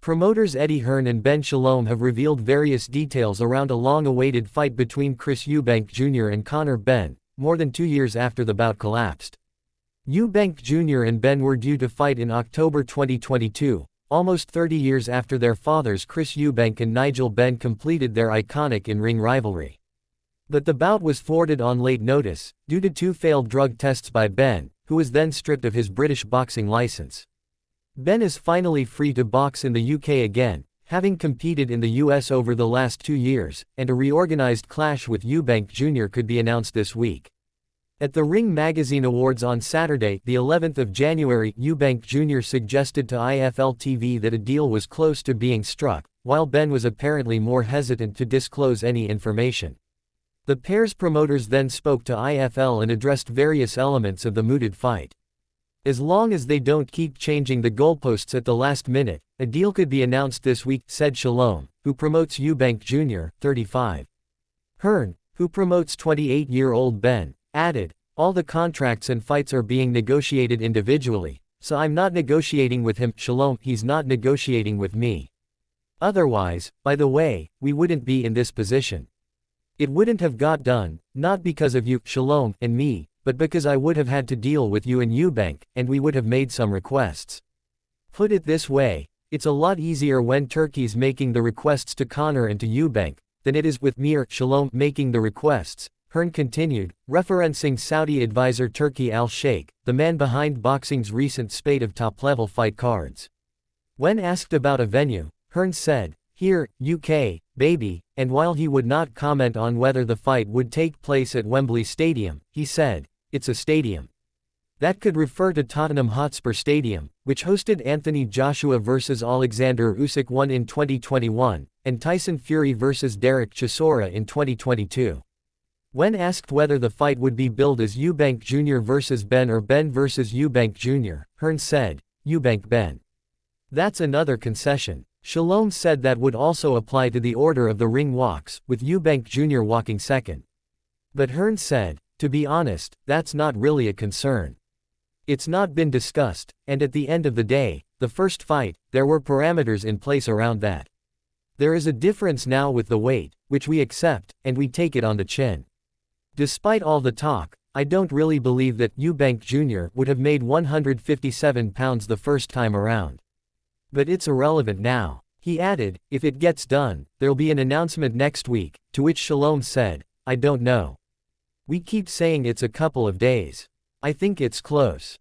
Promoters Eddie Hearn and Ben Shalom have revealed various details around a long-awaited fight between Chris Eubank Jr. and Conor Benn, more than 2 years after the bout collapsed. Eubank Jr. and Benn were due to fight in October 2022, almost 30 years after their fathers Chris Eubank and Nigel Benn completed their iconic in-ring rivalry. But the bout was thwarted on late notice, due to 2 failed drug tests by Benn, who was then stripped of his British boxing license. Benn is finally free to box in the UK again, having competed in the US over the last 2 years, and a reorganized clash with Eubank Jr. could be announced this week. At the Ring Magazine Awards on Saturday, the 11th of January, Eubank Jr. suggested to IFL TV that a deal was close to being struck, while Benn was apparently more hesitant to disclose any information. The pair's promoters then spoke to IFL and addressed various elements of the mooted fight. As long as they don't keep changing the goalposts at the last minute, a deal could be announced this week, said Shalom, who promotes Eubank Jr., 35. Hearn, who promotes 28-year-old Benn, added, "All the contracts and fights are being negotiated individually, so I'm not negotiating with him, Shalom, he's not negotiating with me. Otherwise, by the way, we wouldn't be in this position. It wouldn't have got done, not because of you, Shalom, and me, but because I would have had to deal with you and Eubank, and we would have made some requests. Put it this way, it's a lot easier when Turkey's making the requests to Conor and to Eubank, than it is with me or Shalom making the requests," Hearn continued, referencing Saudi advisor Turki Al-Sheikh, the man behind boxing's recent spate of top-level fight cards. When asked about a venue, Hearn said, "Here, UK, baby," and while he would not comment on whether the fight would take place at Wembley Stadium, he said, "It's a stadium." That could refer to Tottenham Hotspur Stadium, which hosted Anthony Joshua vs Alexander Usyk 1 in 2021, and Tyson Fury vs Derek Chisora in 2022. When asked whether the fight would be billed as Eubank Jr. vs Benn or Benn vs Eubank Jr., Hearn said, "Eubank Benn." That's another concession. Shalom said that would also apply to the order of the ring walks, with Eubank Jr. walking second. But Hearn said, "To be honest, that's not really a concern. It's not been discussed, and at the end of the day, the first fight, there were parameters in place around that. There is a difference now with the weight, which we accept, and we take it on the chin. Despite all the talk, I don't really believe that Eubank Jr. would have made 157 pounds the first time around. But it's irrelevant now." He added, "If it gets done, there'll be an announcement next week," to which Shalom said, "I don't know. We keep saying it's a couple of days. I think it's close."